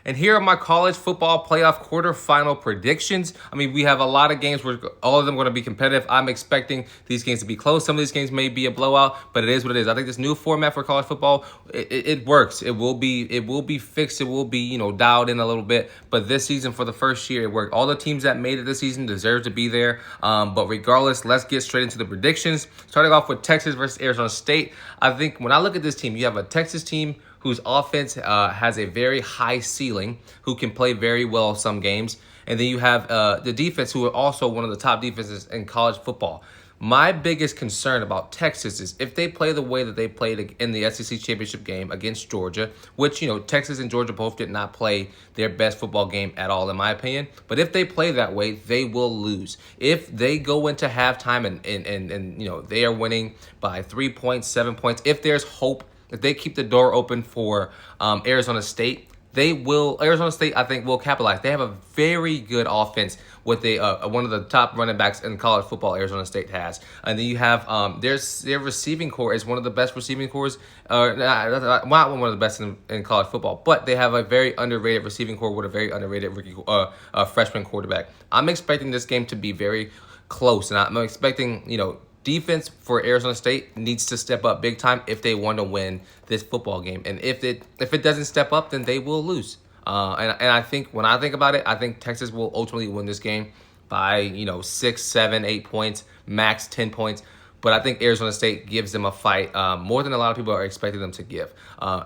And here are my college football playoff quarterfinal predictions. I mean, we have a lot of games where all of them are going to be competitive. I'm expecting these games to be close. Some of these games may be a blowout, but it is what it is. I think this new format for college football, it works. It will be fixed. It will be, dialed in a little bit. But this season, for the first year, it worked. All the teams that made it this season deserve to be there. But regardless, let's get straight into the predictions. Starting off with Texas versus Arizona State. I think when I look at this team, you have a Texas team whose offense has a very high ceiling, who can play very well some games. And then you have the defense, who are also one of the top defenses in college football. My biggest concern about Texas is if they play the way that they played in the SEC championship game against Georgia, which, Texas and Georgia both did not play their best football game at all, in my opinion. But if they play that way, they will lose. If they go into halftime and they are winning by 3 points, 7 points, if there's hope, if they keep the door open for Arizona State, Arizona State, I think, will capitalize. They have a very good offense with one of the top running backs in college football. Arizona State has, and then you have their receiving core is one of the best receiving cores. Not one of the best in college football, but they have a very underrated receiving core with a very underrated freshman quarterback. I'm expecting this game to be very close, and I'm expecting defense for Arizona State needs to step up big time if they want to win this football game. And if it doesn't step up, then they will lose. And I think when I think about it, I think Texas will ultimately win this game by 6, 7, 8 points, max 10 points. But I think Arizona State gives them a fight more than a lot of people are expecting them to give.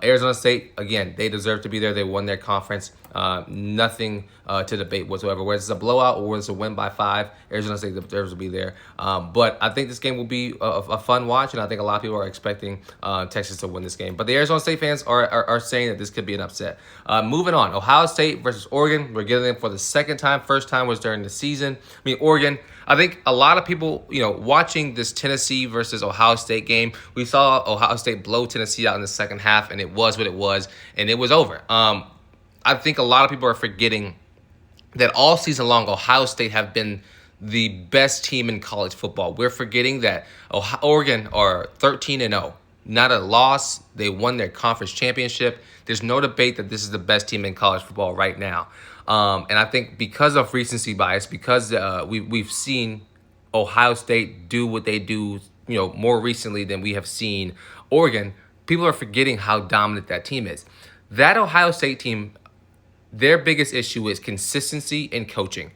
Arizona State, again, they deserve to be there. They won their conference. Nothing to debate whatsoever. Whether it's a blowout or whether it's a win by 5, Arizona State deserves to be there. But I think this game will be a fun watch, and I think a lot of people are expecting Texas to win this game. But the Arizona State fans are saying that this could be an upset. Moving on, Ohio State versus Oregon. We're getting them for the second time. First time was during the season. Oregon, I think a lot of people, watching this Tennessee versus Ohio State game, we saw Ohio State blow Tennessee out in the second half, and it was what it was, and it was over. I think a lot of people are forgetting that all season long, Ohio State have been the best team in college football. We're forgetting that Oregon are 13-0. Not a loss. They won their conference championship. There's no debate that this is the best team in college football right now. And I think because of recency bias, because we've seen Ohio State do what they do, more recently than we have seen Oregon, people are forgetting how dominant that team is. That Ohio State team, their biggest issue is consistency and coaching.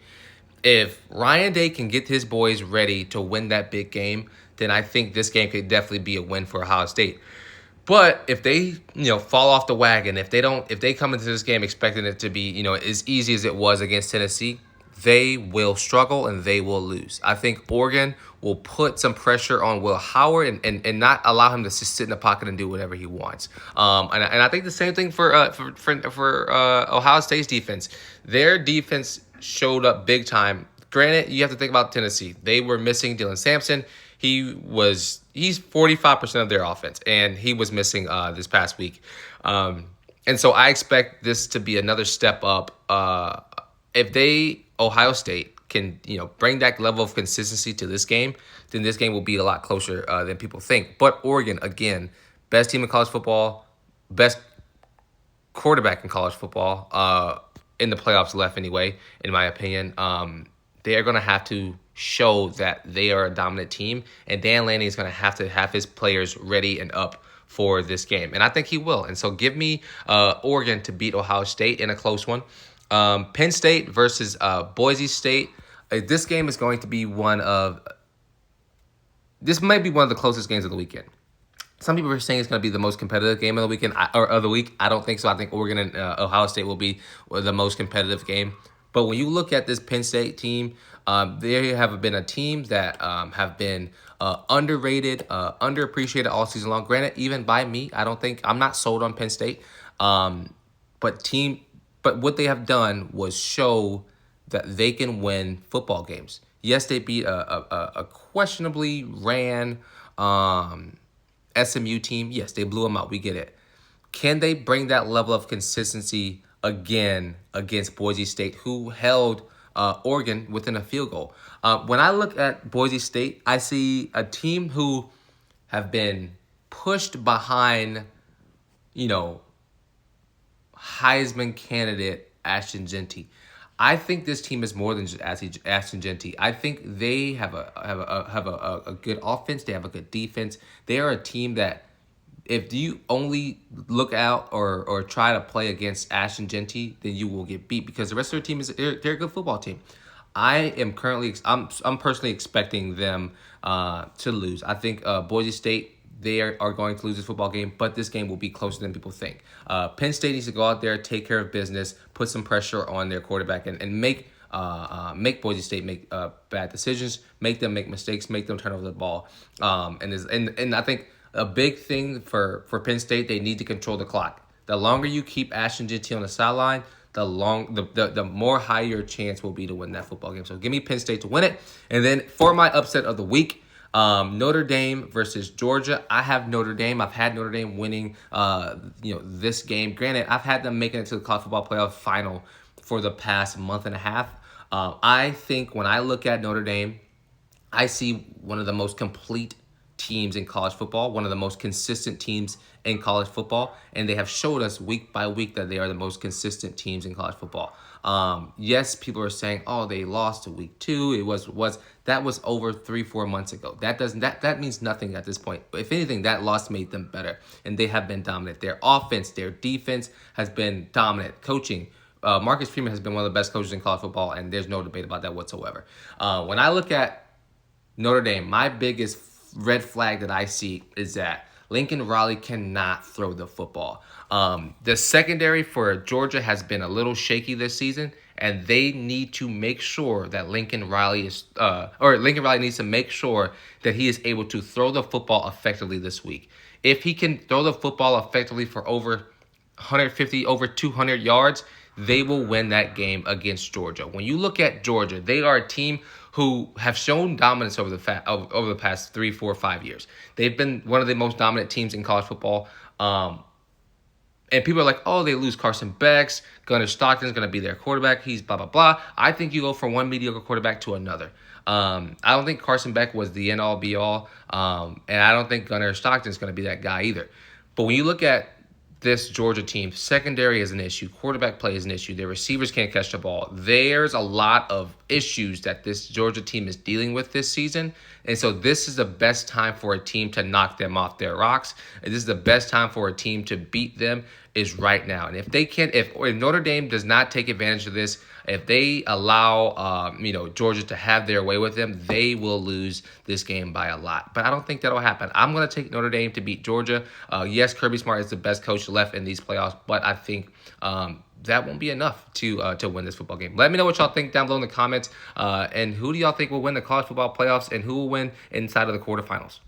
If Ryan Day can get his boys ready to win that big game, then I think this game could definitely be a win for Ohio State. But if they, fall off the wagon, if they come into this game expecting it to be, as easy as it was against Tennessee, they will struggle and they will lose. I think Oregon will put some pressure on Will Howard and not allow him to just sit in the pocket and do whatever he wants. And I think the same thing for Ohio State's defense. Their defense showed up big time. Granted, you have to think about Tennessee. They were missing Dylan Sampson. He's 45% of their offense, and he was missing this past week. And so I expect this to be another step up. If Ohio State can, bring that level of consistency to this game, then this game will be a lot closer than people think. But Oregon, again, best team in college football, best quarterback in college football, in the playoffs left anyway, in my opinion. They are going to have to show that they are a dominant team, and Dan Lanning is going to have his players ready and up for this game, and I think he will. And so give me Oregon to beat Ohio State in a close one. Penn State versus Boise State. This game is going to be this might be one of the closest games of the weekend. Some people are saying it's going to be the most competitive game of the weekend or of the week. I don't think so. I think Oregon and Ohio State will be the most competitive game. But when you look at this Penn State team, they have been a team that have been underrated, underappreciated all season long. Granted, even by me, I'm not sold on Penn State. But what they have done was show that they can win football games. Yes, they beat a questionably ran SMU team. Yes, they blew them out. We get it. Can they bring that level of consistency again against Boise State, who held Oregon within a field goal? When I look at Boise State, I see a team who have been pushed behind, Heisman candidate Ashton Genty. I think this team is more than just Ashton Genty. I think they have a good offense. They have a good defense. They are a team that if you only look out or try to play against Ashton Genty, then you will get beat because the rest of their team they're a good football team. I'm personally expecting them to lose. I think Boise State they are going to lose this football game, but this game will be closer than people think. Penn State needs to go out there, take care of business, put some pressure on their quarterback, and make Boise State make bad decisions, make them make mistakes, make them turn over the ball. And I think a big thing for Penn State, they need to control the clock. The longer you keep Ashton Genty on the sideline, the more higher your chance will be to win that football game. So give me Penn State to win it. And then for my upset of the week, Notre Dame versus Georgia. I have Notre Dame. I've had Notre Dame winning this game. Granted, I've had them making it to the college football playoff final for the past month and a half. I think when I look at Notre Dame, I see one of the most complete teams in college football, one of the most consistent teams in college football, and they have showed us week by week that they are the most consistent teams in college football. Yes, people are saying, "Oh, they lost to week 2." It was over 3-4 months ago. That means nothing at this point. If anything, that loss made them better, and they have been dominant. Their offense, their defense has been dominant. Coaching. Marcus Freeman has been one of the best coaches in college football, and there's no debate about that whatsoever. When I look at Notre Dame, my biggest red flag that I see is that Lincoln Riley cannot throw the football. The secondary for Georgia has been a little shaky this season, and they need to make sure that Lincoln Riley needs to make sure that he is able to throw the football effectively this week. If he can throw the football effectively for over 150, over 200 yards, they will win that game against Georgia. When you look at Georgia, they are a team who have shown dominance over the past 3, 4, 5 years. They've been one of the most dominant teams in college football. And people are like, oh, they lose Carson Beck. Gunnar Stockton's going to be their quarterback. He's blah, blah, blah. I think you go from one mediocre quarterback to another. I don't think Carson Beck was the end-all, be-all. And I don't think Gunnar Stockton's going to be that guy either. But when you look at this Georgia team, secondary is an issue. Quarterback play is an issue. Their receivers can't catch the ball. There's a lot of issues that this Georgia team is dealing with this season. And so this is the best time for a team to knock them off their rocks. And this is the best time for a team to beat them is right now. And if Notre Dame does not take advantage of this, if they allow Georgia to have their way with them, they will lose this game by a lot. But I don't think that'll happen. I'm going to take Notre Dame to beat Georgia. Yes, Kirby Smart is the best coach left in these playoffs, but I think that won't be enough to win this football game. Let me know what y'all think down below in the comments. And who do y'all think will win the college football playoffs and who will win inside of the quarterfinals?